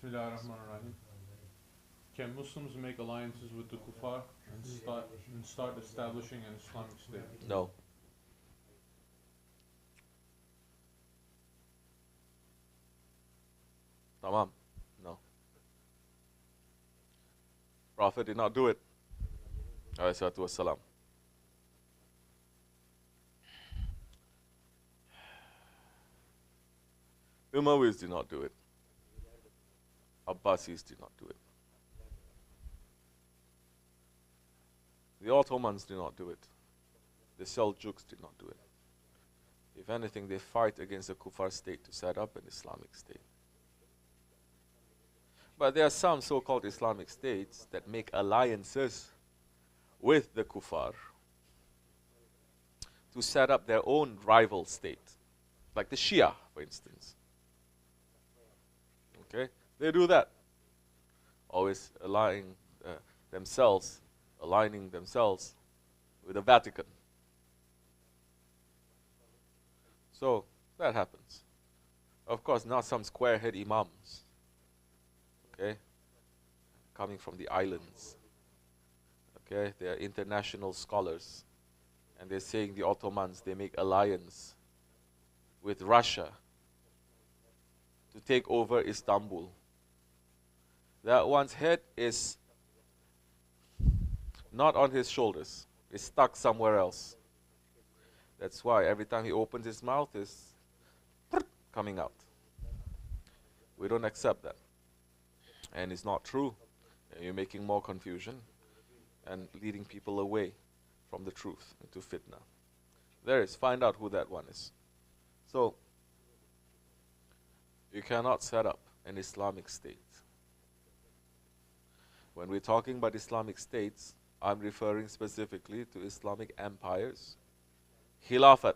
Bismillahirrahmanirrahim. Can Muslims make alliances with the kuffar and start establishing an Islamic state? No. Tamam. No. Prophet did not do it. Alayhi salatu wassalam. Umayyads did not do it. Abbasis did not do it. The Ottomans did not do it. The Seljuks did not do it. If anything, they fight against the Kuffar state to set up an Islamic state. But there are some so-called Islamic states that make alliances with the Kuffar to set up their own rival state, like the Shia, for instance. Okay, they do that, always aligning themselves with the Vatican. So that happens. Of course, not some square-head imams, okay, coming from the islands. Okay, they are international scholars, and they're saying the Ottomans, they make alliance with Russia to take over Istanbul. That one's head is not on his shoulders. It's stuck somewhere else. That's why every time he opens his mouth, is coming out. We don't accept that. And it's not true. And you're making more confusion and leading people away from the truth into fitna. There is. Find out who that one is. So, you cannot set up an Islamic state. When we're talking about Islamic states, I'm referring specifically to Islamic empires, Khilafat.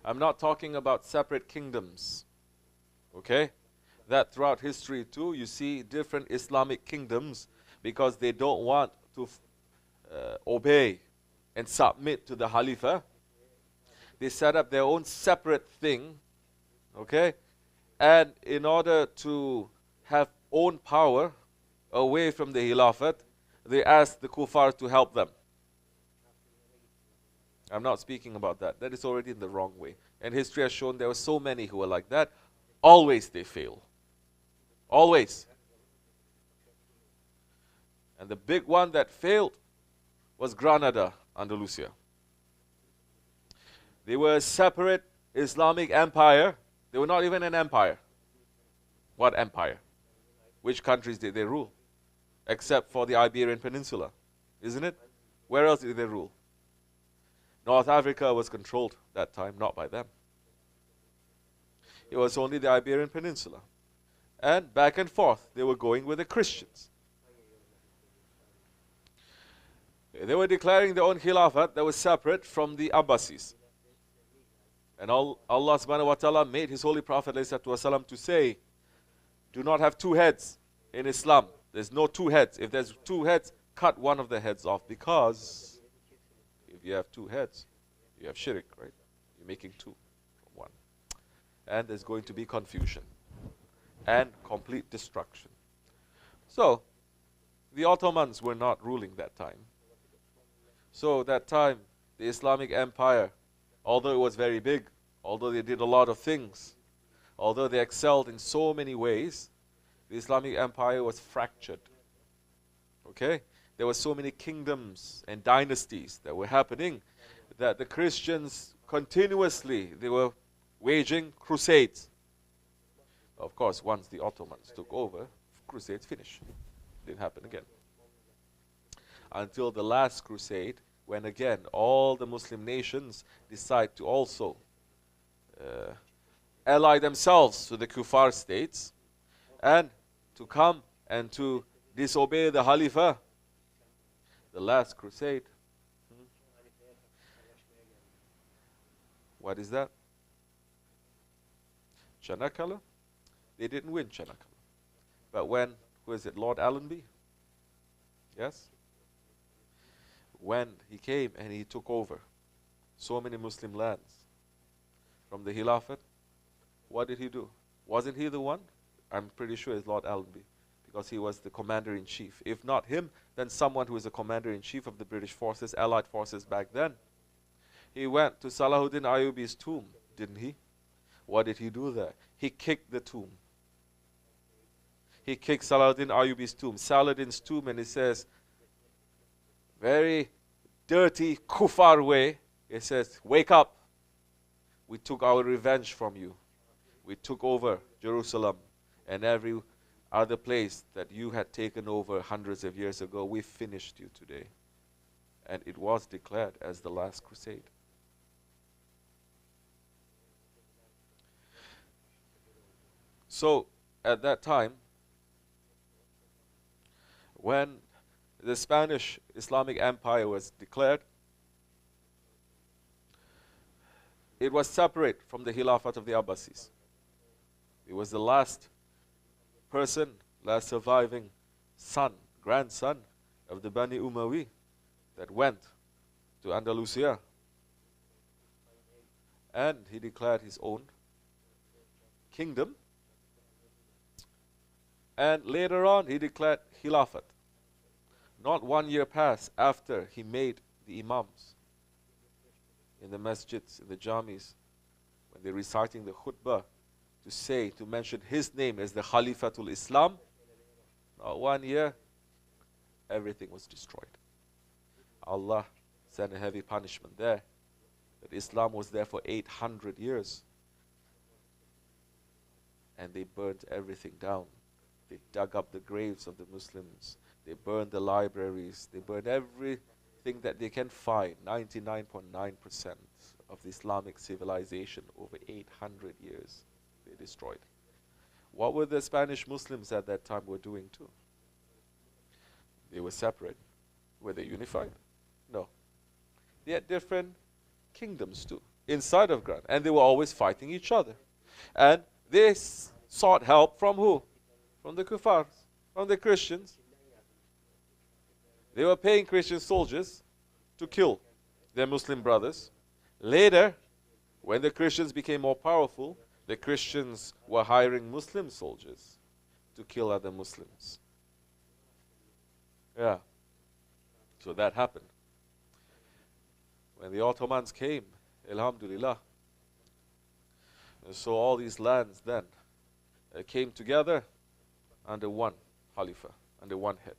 I'm not talking about separate kingdoms. Okay? That throughout history too, you see different Islamic kingdoms because they don't want to obey and submit to the Khalifah. They set up their own separate thing. Okay? And in order to have own power away from the Khilafat, they ask the Kuffar to help them. I'm not speaking about that. That is already in the wrong way. And history has shown there were so many who were like that. Always they fail. Always. And the big one that failed was Granada, Andalusia. They were a separate Islamic empire. They were not even an empire. What empire? Which countries did they rule? Except for the Iberian Peninsula, isn't it? Where else did they rule? North Africa was controlled that time, not by them. It was only the Iberian Peninsula. And back and forth, they were going with the Christians. They were declaring their own Khilafat that was separate from the Abbasis. And Allah subhanahu wa ta'ala made His Holy Prophet ﷺ to say, do not have two heads in Islam. There's no two heads. If there's two heads, cut one of the heads off, because if you have two heads, you have shirk, right? You're making two from one. And there's going to be confusion and complete destruction. So, the Ottomans were not ruling that time. So that time, the Islamic Empire, although it was very big, although they did a lot of things, although they excelled in so many ways, the Islamic Empire was fractured. Okay? There were so many kingdoms and dynasties that were happening that the Christians continuously, they were waging crusades. Of course, once the Ottomans took over, crusades finished. Didn't happen again. Until the last crusade, when again all the Muslim nations decide to also ally themselves to the Kuffar states and to come and to disobey the Khalifah. The last crusade. What is that? Chanakala? They didn't win Chanakala. But when, who is it, Lord Allenby? Yes? When he came and he took over so many Muslim lands from the Khilafat, what did he do? Wasn't he the one I'm pretty sure it's Lord Allenby, because he was the commander-in-chief. If not him, then someone who is a commander-in-chief of the British forces, Allied forces back then. He went to Salahuddin Ayyubi's tomb, didn't he? What did he do there? He kicked the tomb. He kicked Salahuddin Ayyubi's tomb, Saladin's tomb, and he says, very dirty, kuffar way, he says, wake up. We took our revenge from you. We took over Jerusalem and every other place that you had taken over hundreds of years ago. We finished you today. And it was declared as the last crusade. So, at that time, when the Spanish Islamic Empire was declared, it was separate from the Khilafat of the Abbasis. It was the last person, last surviving son, grandson of the Bani Umayyi that went to Andalusia. And he declared his own kingdom. And later on, he declared Khilafat. Not 1 year passed after he made the Imams in the masjids, in the jamis, when they're reciting the khutbah, to mention his name as the Khalifatul Islam. Not 1 year, everything was destroyed. Allah sent a heavy punishment there. But Islam was there for 800 years. And they burnt everything down. They dug up the graves of the Muslims. They burned the libraries. They burned everything that they can find. 99.9% of the Islamic civilization over 800 years they destroyed. What were the Spanish Muslims at that time were doing too? They were separate. Were they unified? No. They had different kingdoms too, inside of Gran. And they were always fighting each other. And they sought help from who? From the kuffars, from the Christians. They were paying Christian soldiers to kill their Muslim brothers. Later, when the Christians became more powerful, the Christians were hiring Muslim soldiers to kill other Muslims. Yeah. So that happened. When the Ottomans came, Alhamdulillah. And so all these lands then came together under one Khalifa, under one head.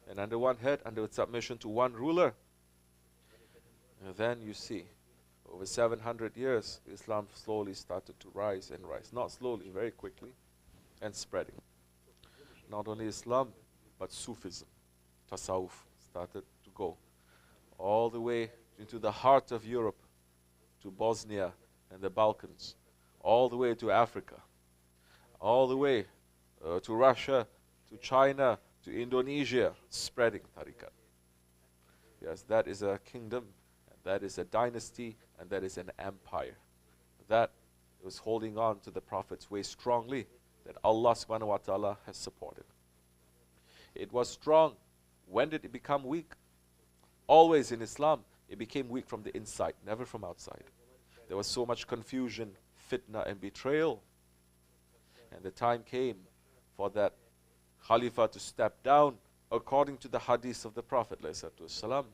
And under one head, under submission to one ruler. And then you see, over 700 years, Islam slowly started to rise and rise. Not slowly, very quickly, and spreading. Not only Islam, but Sufism, Tasawwuf, started to go all the way into the heart of Europe, to Bosnia and the Balkans, all the way to Africa, all the way to Russia, to China, to Indonesia, spreading tariqat. Yes, that is a kingdom, and that is a dynasty, and that is an empire. That was holding on to the Prophet's way strongly, that Allah subhanahu wa ta'ala has supported. It was strong. When did it become weak? Always in Islam, it became weak from the inside, never from outside. There was so much confusion, fitna, and betrayal. And the time came for that Khalifa to step down according to the hadith of the Prophet ﷺ.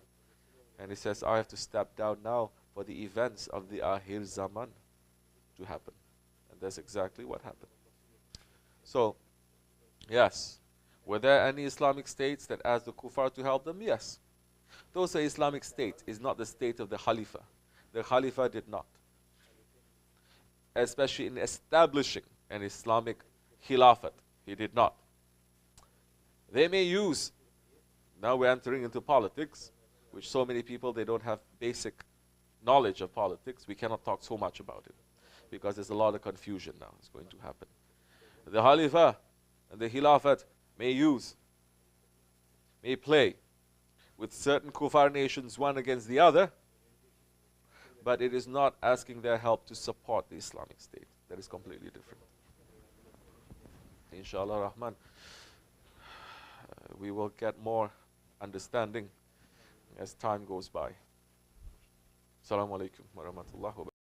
And he says, I have to step down now for the events of the Akhir Zaman to happen. And that's exactly what happened. So, yes. Were there any Islamic states that asked the kuffar to help them? Yes. Those are Islamic states. It's not the state of the Khalifa. The Khalifa did not. Especially in establishing an Islamic Khilafat. He did not. They may use, now we're entering into politics, which so many people, they don't have basic knowledge of politics. We cannot talk so much about it, because there's a lot of confusion now. It's going to happen. The Khalifa and the Khilafat may play with certain kuffar nations one against the other, but it is not asking their help to support the Islamic State. That is completely different. Inshallah Rahman, we will get more understanding as time goes by. Assalamu alaikum wa rahmatullahi wa barakatuh.